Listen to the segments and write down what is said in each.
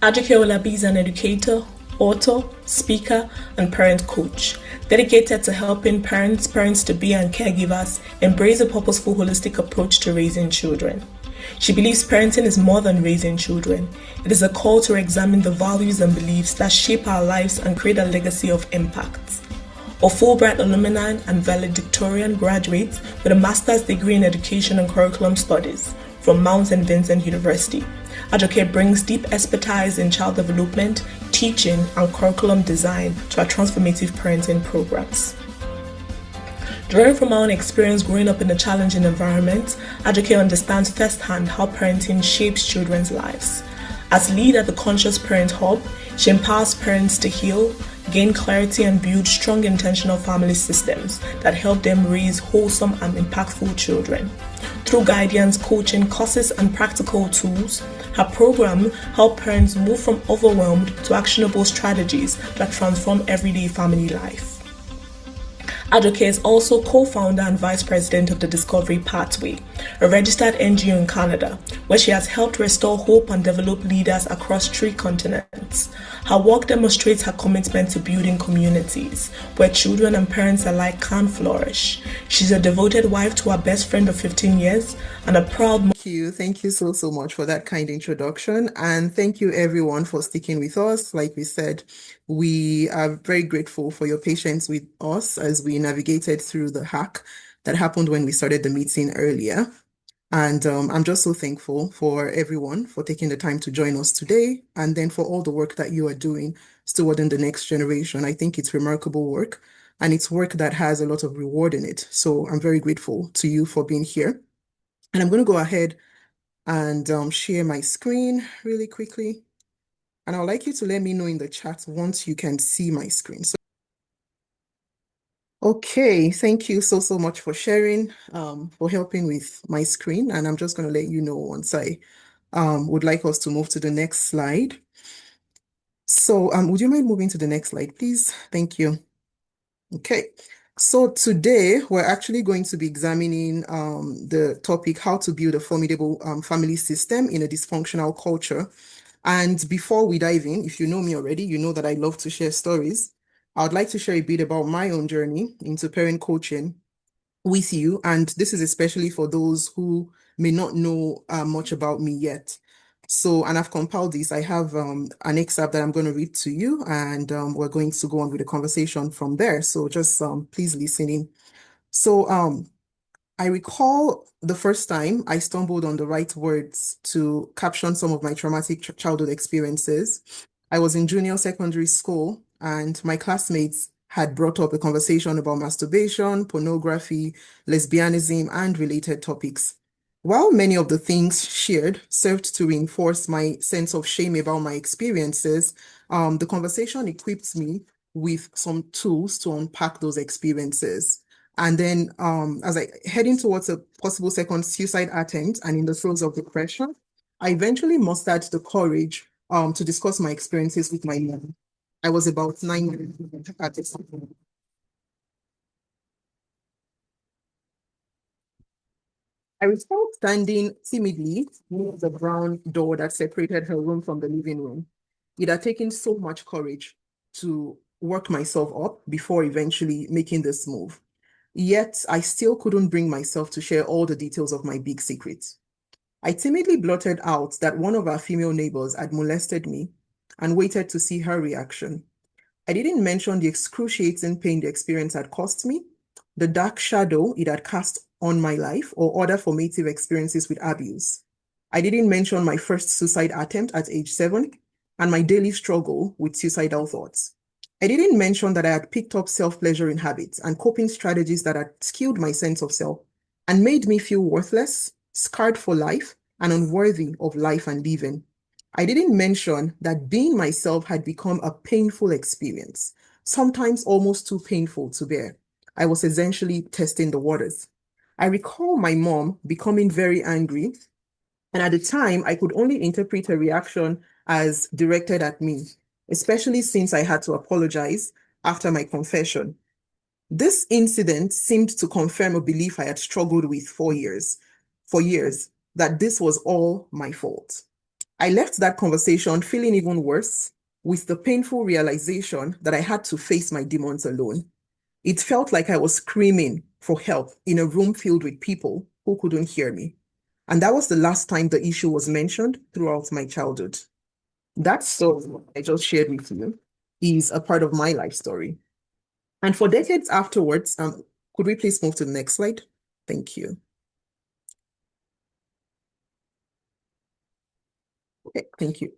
Adejoke is an educator, author, speaker, and parent coach, dedicated to helping parents to be and caregivers embrace a purposeful, holistic approach to raising children. She believes parenting is more than raising children. It is a call to examine the values and beliefs that shape our lives and create a legacy of impact. A Fulbright alumni and valedictorian graduate with a master's degree in education and curriculum studies from Mount St. Vincent University, Adejoke brings deep expertise in child development, teaching, and curriculum design to our transformative parenting programs. Drawing from our own experience growing up in a challenging environment, Adejoke understands firsthand how parenting shapes children's lives. As lead at the Conscious Parent Hub, she empowers parents to heal, gain clarity, and build strong intentional family systems that help them raise wholesome and impactful children. Through guidance, coaching, courses, and practical tools, her program helps parents move from overwhelmed to actionable strategies that transform everyday family life. Adejoke is also co-founder and vice president of the Discovery Pathway, a registered NGO in Canada, where she has helped restore hope and develop leaders across 3 continents. Her work demonstrates her commitment to building communities where children and parents alike can flourish. She's a devoted wife to her best friend of 15 years and a proud mom. Thank you so much for that kind introduction, and thank you everyone for sticking with us. Like we said, we are very grateful for your patience with us as we navigated through the hack that happened when we started the meeting earlier. And I'm just so thankful for everyone for taking the time to join us today, and then for all the work that you are doing stewarding the next generation. I think it's remarkable work, and it's work that has a lot of reward in it. So I'm very grateful to you for being here. And I'm going to go ahead and share my screen really quickly. And I'd like you to let me know in the chat once you can see my screen. Okay, thank you so much for sharing, for helping with my screen. And I'm just going to let you know once I would like us to move to the next slide. So would you mind moving to the next slide, please? Thank you. Okay. So today we're actually going to be examining the topic, how to build a formidable family system in a dysfunctional culture. And before we dive in, if you know me already, you know that I love to share stories. I would like to share a bit about my own journey into parent coaching with you. And this is especially for those who may not know much about me yet. So, and I've compiled this. I have an excerpt that I'm going to read to you, and we're going to go on with the conversation from there. So just please listen in. So I recall the first time I stumbled on the right words to caption some of my traumatic childhood experiences. I was in junior secondary school, and my classmates had brought up a conversation about masturbation, pornography, lesbianism, and related topics. While many of the things shared served to reinforce my sense of shame about my experiences, the conversation equipped me with some tools to unpack those experiences. And then as I heading towards a possible second suicide attempt and in the throes of depression, I eventually mustered the courage to discuss my experiences with my mom. I was about 9 years old at the time. I recall standing timidly near the brown door that separated her room from the living room. It had taken so much courage to work myself up before eventually making this move. Yet, I still couldn't bring myself to share all the details of my big secret. I timidly blurted out that one of our female neighbors had molested me and waited to see her reaction. I didn't mention the excruciating pain the experience had caused me, the dark shadow it had cast on my life, or other formative experiences with abuse. I didn't mention my first suicide attempt at age 7 and my daily struggle with suicidal thoughts. I didn't mention that I had picked up self-pleasuring habits and coping strategies that had skewed my sense of self and made me feel worthless, scarred for life, and unworthy of life and living. I didn't mention that being myself had become a painful experience, sometimes almost too painful to bear. I was essentially testing the waters. I recall my mom becoming very angry, and at the time, I could only interpret her reaction as directed at me, especially since I had to apologize after my confession. This incident seemed to confirm a belief I had struggled with for years, that this was all my fault. I left that conversation feeling even worse, with the painful realization that I had to face my demons alone. It felt like I was screaming for help in a room filled with people who couldn't hear me. And that was the last time the issue was mentioned throughout my childhood. That story I just shared with you is a part of my life story. And for decades afterwards, could we please move to the next slide? Thank you. Okay, thank you.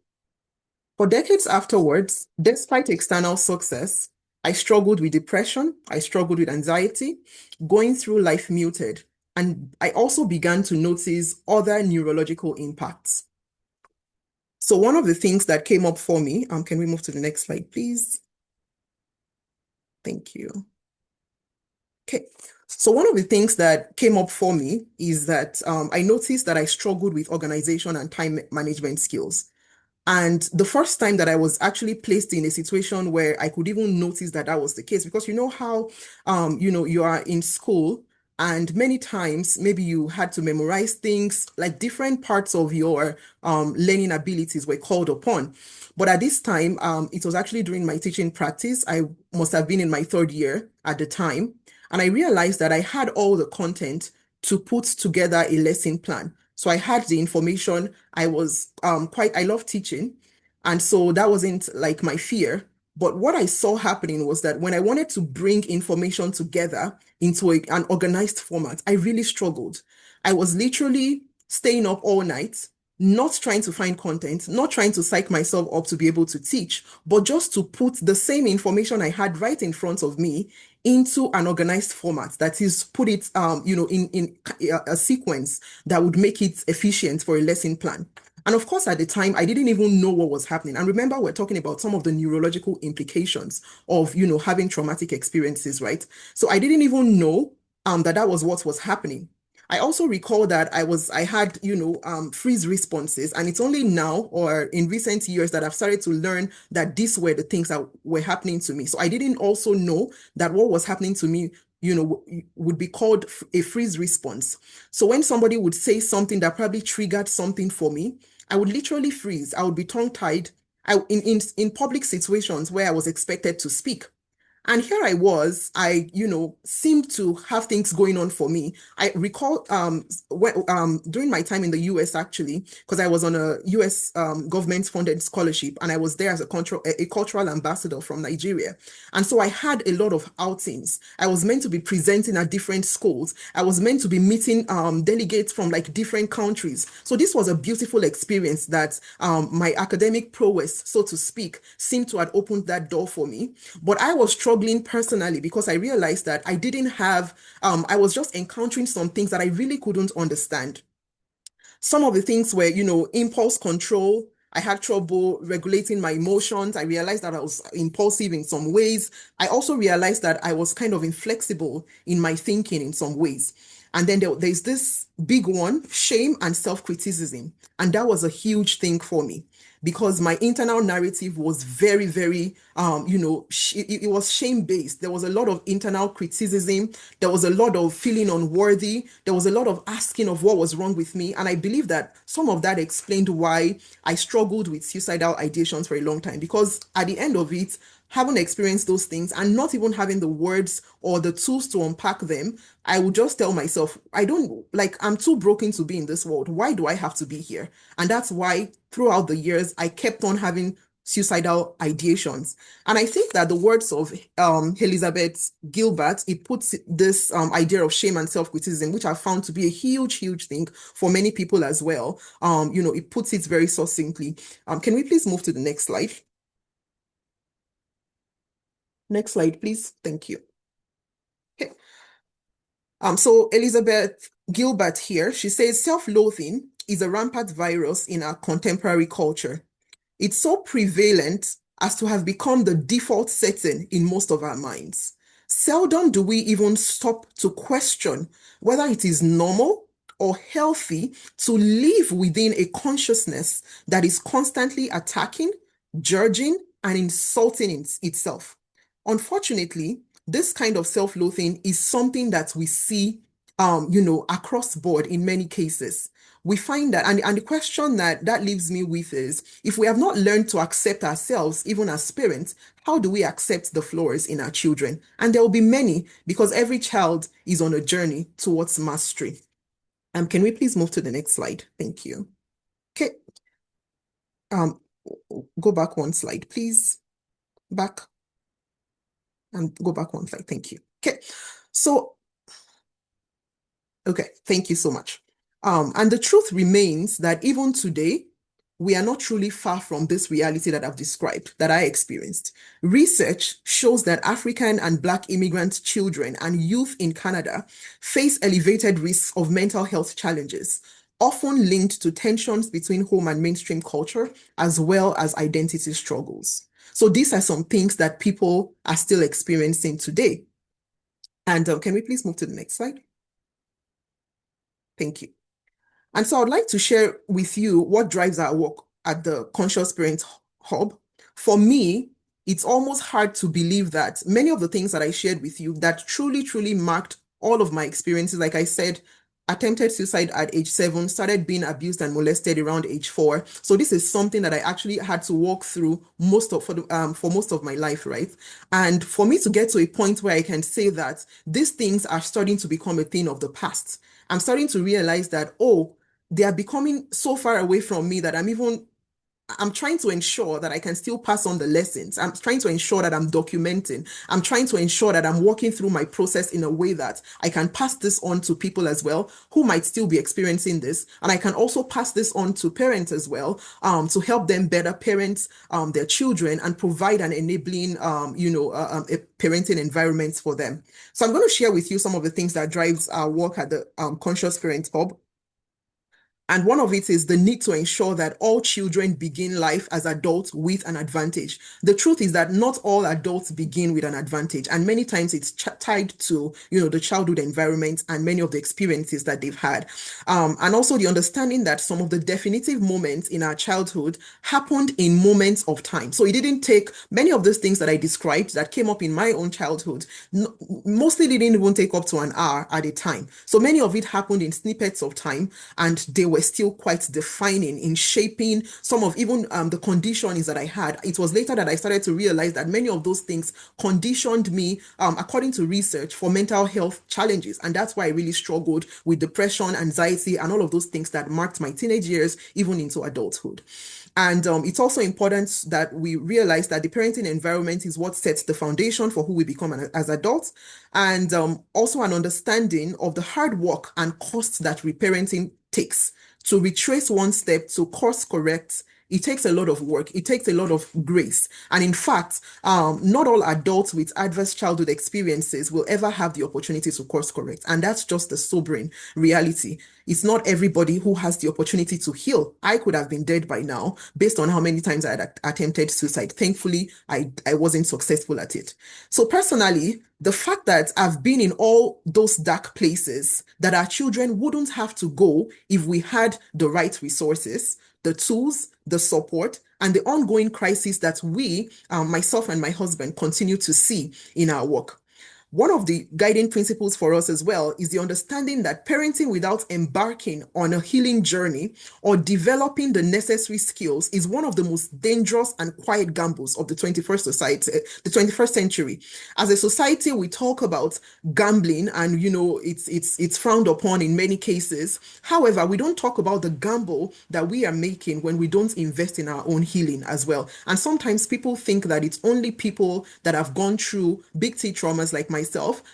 For decades afterwards, despite external success, I struggled with depression, I struggled with anxiety, going through life muted, and I also began to notice other neurological impacts. So one of the things that came up for me, can we move to the next slide, please? Thank you. Okay, so one of the things that came up for me is that I noticed that I struggled with organization and time management skills. And the first time that I was actually placed in a situation where I could even notice that that was the case, because you know how, you are in school and many times maybe you had to memorize things, like different parts of your learning abilities were called upon. But at this time, it was actually during my teaching practice. I must have been in my third year at the time. And I realized that I had all the content to put together a lesson plan. So I had the information. I was I love teaching. And so that wasn't like my fear. But what I saw happening was that when I wanted to bring information together into an organized format, I really struggled. I was literally staying up all night, not trying to find content, not trying to psych myself up to be able to teach, but just to put the same information I had right in front of me into an organized format, that is, put it in a sequence that would make it efficient for a lesson plan. And of course, at the time, I didn't even know what was happening. And remember, we're talking about some of the neurological implications of, having traumatic experiences, right? So I didn't even know that was what was happening. I also recall that I had, freeze responses, and it's only now or in recent years that I've started to learn that these were the things that were happening to me. So I didn't also know that what was happening to me, would be called a freeze response. So when somebody would say something that probably triggered something for me, I would literally freeze. I would be tongue-tied. In public situations where I was expected to speak. And here I was, seemed to have things going on for me. I recall during my time in the US, actually, because I was on a US government-funded scholarship, and I was there as a cultural ambassador from Nigeria. And so I had a lot of outings. I was meant to be presenting at different schools. I was meant to be meeting delegates from like different countries. So this was a beautiful experience that my academic prowess, so to speak, seemed to have opened that door for me. But I was struggling personally because I realized that I didn't have, I was just encountering some things that I really couldn't understand. Some of the things were, impulse control. I had trouble regulating my emotions. I realized that I was impulsive in some ways. I also realized that I was kind of inflexible in my thinking in some ways. And then there's this big one, shame and self-criticism. And that was a huge thing for me, because my internal narrative was very, very, it was shame-based. There was a lot of internal criticism. There was a lot of feeling unworthy. There was a lot of asking of what was wrong with me. And I believe that some of that explained why I struggled with suicidal ideations for a long time, because at the end of it, having experienced those things and not even having the words or the tools to unpack them, I would just tell myself, I'm too broken to be in this world. Why do I have to be here? And that's why throughout the years, I kept on having suicidal ideations. And I think that the words of Elizabeth Gilbert, it puts this idea of shame and self-criticism, which I found to be a huge, huge thing for many people as well. It puts it very succinctly. Can we please move to the next slide? Next slide, please. Thank you. Okay. So Elizabeth Gilbert here, she says self-loathing is a rampant virus in our contemporary culture. It's so prevalent as to have become the default setting in most of our minds. Seldom do we even stop to question whether it is normal or healthy to live within a consciousness that is constantly attacking, judging, and insulting itself. Unfortunately, this kind of self-loathing is something that we see, across board in many cases. we find that, and the question that leaves me with is, if we have not learned to accept ourselves, even as parents, how do we accept the flaws in our children? And there will be many, because every child is on a journey towards mastery. Can we please move to the next slide? Thank you. Okay. Go back one slide, please. Back. And go back one slide. Thank you. Okay. So, okay, thank you so much. And the truth remains that even today, we are not truly far from this reality that I've described, that I experienced. Research shows that African and Black immigrant children and youth in Canada face elevated risks of mental health challenges, often linked to tensions between home and mainstream culture, as well as identity struggles. So these are some things that people are still experiencing today. And can we please move to the next slide? Thank you. And so I'd like to share with you what drives our work at the Conscious Parent Hub. For me, it's almost hard to believe that many of the things that I shared with you that truly, truly marked all of my experiences, like I said, attempted suicide at age 7, started being abused and molested around age 4. So this is something that I actually had to walk through for most of my life, right? And for me to get to a point where I can say that these things are starting to become a thing of the past, I'm starting to realize that, oh, they are becoming so far away from me that I'm trying to ensure that I can still pass on the lessons. I'm trying to ensure that I'm documenting. I'm trying to ensure that I'm walking through my process in a way that I can pass this on to people as well who might still be experiencing this. And I can also pass this on to parents as well, to help them better parent their children and provide an enabling, a parenting environment for them. So I'm going to share with you some of the things that drives our work at the Conscious Parent Hub. And one of it is the need to ensure that all children begin life as adults with an advantage. The truth is that not all adults begin with an advantage, and many times it's tied to, the childhood environment and many of the experiences that they've had. And also the understanding that some of the definitive moments in our childhood happened in moments of time. So it didn't take many of those things that I described that came up in my own childhood, mostly didn't even take up to an hour at a time. So many of it happened in snippets of time, and they were still quite defining in shaping some of even the conditionings that I had. It was later that I started to realize that many of those things conditioned me, according to research, for mental health challenges. And that's why I really struggled with depression, anxiety, and all of those things that marked my teenage years, even into adulthood. And it's also important that we realize that the parenting environment is what sets the foundation for who we become as adults, and also an understanding of the hard work and costs that reparenting takes. To retrace one step, to course correct, it takes a lot of work. It takes a lot of grace. And in fact, not all adults with adverse childhood experiences will ever have the opportunity to course correct. And that's just the sobering reality. It's not everybody who has the opportunity to heal. I could have been dead by now based on how many times I had attempted suicide. Thankfully, I wasn't successful at it. So personally, the fact that I've been in all those dark places that our children wouldn't have to go if we had the right resources, the tools, the support, and the ongoing crisis that we, myself and my husband, continue to see in our work. One of the guiding principles for us as well is the understanding that parenting without embarking on a healing journey or developing the necessary skills is one of the most dangerous and quiet gambles of the 21st century. As a society, we talk about gambling, and it's frowned upon in many cases. However, we don't talk about the gamble that we are making when we don't invest in our own healing as well. And sometimes people think that it's only people that have gone through big T traumas like myself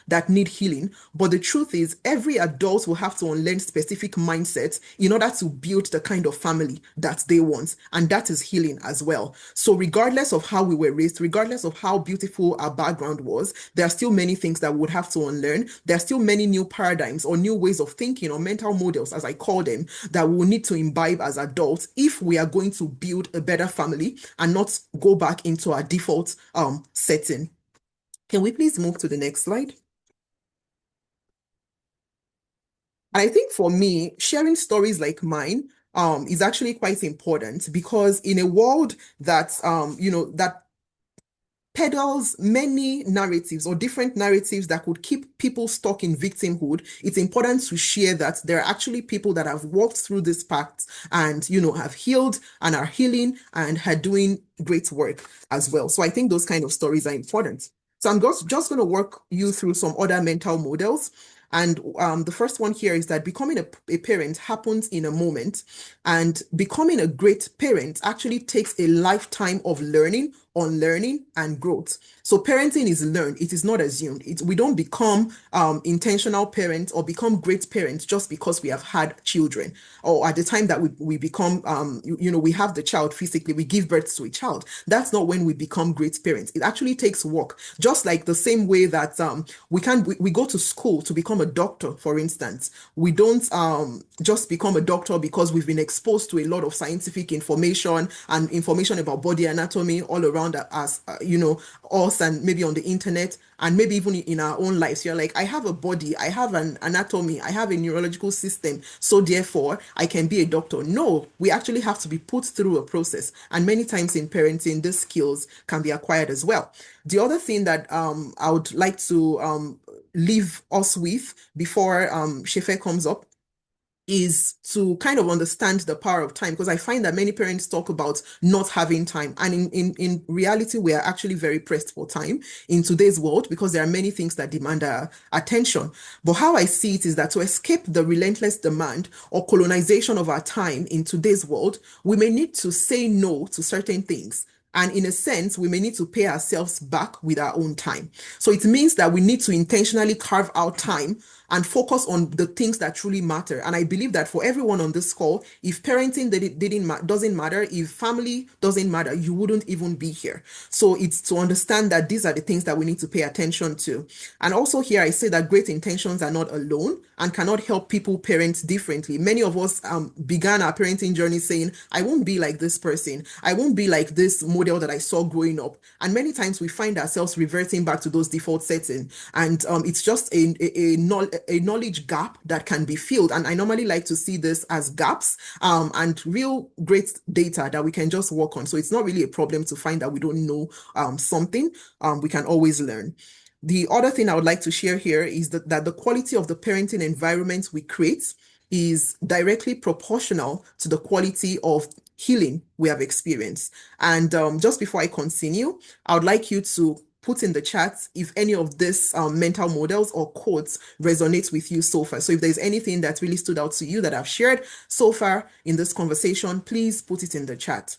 that need healing. But the truth is, every adult will have to unlearn specific mindsets in order to build the kind of family that they want. And that is healing as well. So regardless of how we were raised, regardless of how beautiful our background was, there are still many things that we would have to unlearn. There are still many new paradigms or new ways of thinking or mental models, as I call them, that we will need to imbibe as adults if we are going to build a better family and not go back into our default setting. Can we please move to the next slide? And I think for me, sharing stories like mine is actually quite important, because in a world that, that peddles many narratives or different narratives that could keep people stuck in victimhood, it's important to share that there are actually people that have walked through this path and, have healed and are healing and are doing great work as well. So I think those kind of stories are important. So I'm just going to work you through some other mental models. And the first one here is that becoming a parent happens in a moment, and becoming a great parent actually takes a lifetime of learning, unlearning, and growth. So parenting is learned. It is not assumed. We don't become intentional parents or become great parents just because we have had children, or at the time that we become, we have the child physically, we give birth to a child. That's not when we become great parents. It actually takes work, just like the same way that we go to school to become a doctor, for instance. We don't just become a doctor because we've been exposed to a lot of scientific information and information about body anatomy all around us, us, and maybe on the internet, and maybe even in our own lives. You're like, I have a body, I have an anatomy, I have a neurological system, so therefore I can be a doctor. No, we actually have to be put through a process. And many times in parenting, these skills can be acquired as well. The other thing that I would like to leave us with before Shefe comes up is to kind of understand the power of time, because I find that many parents talk about not having time, and in reality we are actually very pressed for time in today's world because there are many things that demand our attention. But how I see it is that to escape the relentless demand or colonization of our time in today's world, we may need to say no to certain things. And in a sense, we may need to pay ourselves back with our own time. So it means that we need to intentionally carve out time and focus on the things that truly matter. And I believe that for everyone on this call, if parenting doesn't matter, if family doesn't matter, you wouldn't even be here. So it's to understand that these are the things that we need to pay attention to. And also here, I say that great intentions are not alone and cannot help people parent differently. Many of us began our parenting journey saying, I won't be like this person. I won't be like this model that I saw growing up. And many times we find ourselves reverting back to those default settings. And it's just a knowledge gap that can be filled. And I normally like to see this as gaps and real great data that we can just work on. So it's not really a problem to find that we don't know something. We can always learn. The other thing I would like to share here is that the quality of the parenting environment we create is directly proportional to the quality of healing we have experienced. And just before I continue, I would like you to put in the chat if any of these mental models or quotes resonate with you so far. So if there's anything that really stood out to you that I've shared so far in this conversation, please put it in the chat.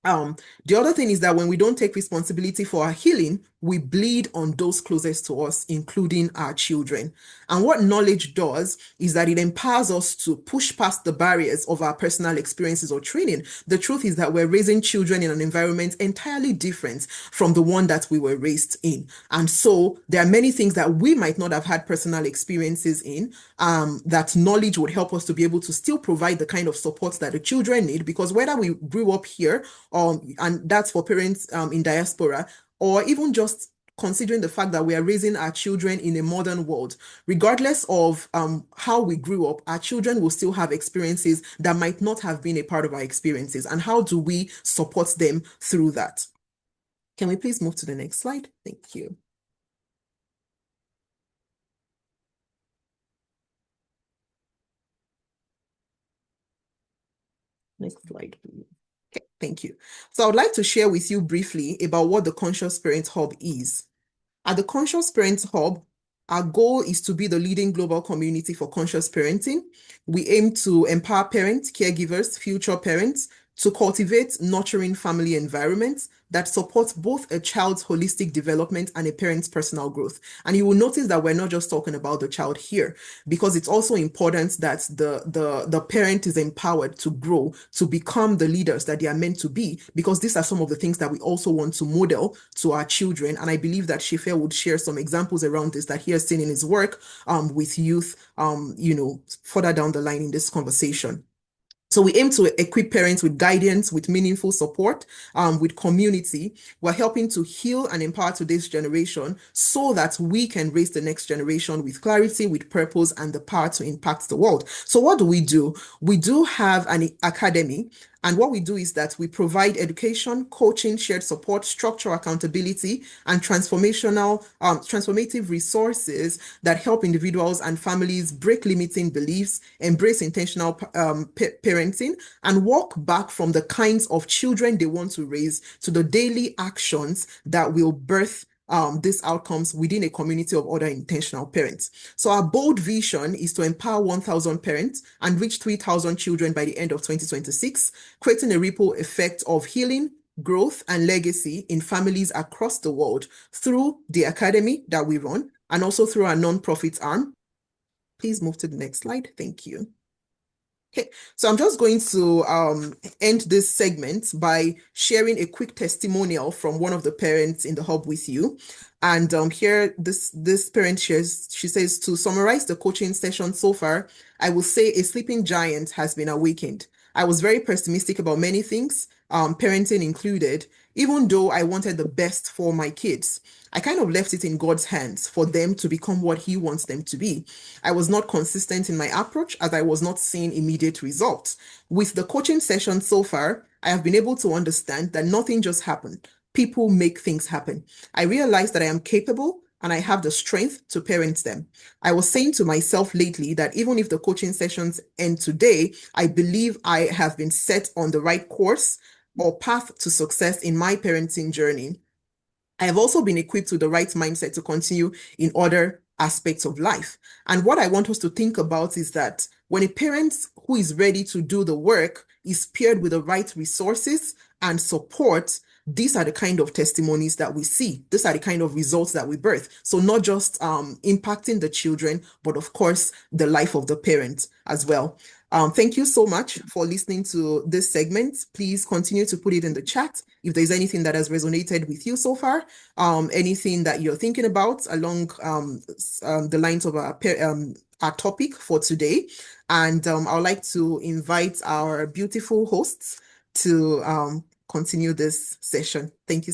The other thing is that when we don't take responsibility for our healing, we bleed on those closest to us, including our children. And what knowledge does is that it empowers us to push past the barriers of our personal experiences or training. The truth is that we're raising children in an environment entirely different from the one that we were raised in. And so there are many things that we might not have had personal experiences in, that knowledge would help us to be able to still provide the kind of support that the children need, because whether we grew up here, and that's for parents in diaspora, or even just considering the fact that we are raising our children in a modern world, regardless of how we grew up, our children will still have experiences that might not have been a part of our experiences. And how do we support them through that? Can we please move to the next slide? Thank you. Next slide, please. Okay, thank you. So I would like to share with you briefly about what the Conscious Parent Hub is. At the Conscious Parent Hub, our goal is to be the leading global community for conscious parenting. We aim to empower parents, caregivers, future parents to cultivate nurturing family environments that support both a child's holistic development and a parent's personal growth. And you will notice that we're not just talking about the child here, because it's also important that the parent is empowered to grow, to become the leaders that they are meant to be, because these are some of the things that we also want to model to our children. And I believe that Shefe would share some examples around this that he has seen in his work with youth, further down the line in this conversation. So we aim to equip parents with guidance, with meaningful support, with community. We're helping to heal and empower today's generation so that we can raise the next generation with clarity, with purpose, and the power to impact the world. So what do? We do have an academy, And what we do is that we provide education, coaching, shared support, structural accountability, and transformative resources that help individuals and families break limiting beliefs, embrace intentional parenting, and walk back from the kinds of children they want to raise to the daily actions that will birth these outcomes within a community of other intentional parents. So our bold vision is to empower 1,000 parents and reach 3,000 children by the end of 2026, creating a ripple effect of healing, growth, and legacy in families across the world through the academy that we run and also through our nonprofit arm. Please move to the next slide. Thank you. Okay, so I'm just going to end this segment by sharing a quick testimonial from one of the parents in the hub with you. And here, this parent shares, she says, to summarize the coaching session so far, I will say a sleeping giant has been awakened. I was very pessimistic about many things, parenting included, even though I wanted the best for my kids. I kind of left it in God's hands for them to become what He wants them to be. I was not consistent in my approach as I was not seeing immediate results. With the coaching session so far, I have been able to understand that nothing just happened. People make things happen. I realized that I am capable and I have the strength to parent them. I was saying to myself lately that even if the coaching sessions end today, I believe I have been set on the right course or path to success in my parenting journey. I have also been equipped with the right mindset to continue in other aspects of life. And what I want us to think about is that when a parent who is ready to do the work is paired with the right resources and support, these are the kind of testimonies that we see. These are the kind of results that we birth. So not just impacting the children, but of course, the life of the parent as well. Thank you so much for listening to this segment. Please continue to put it in the chat if there's anything that has resonated with you so far, anything that you're thinking about along the lines of our topic for today. And I would like to invite our beautiful hosts to continue this session. Thank you.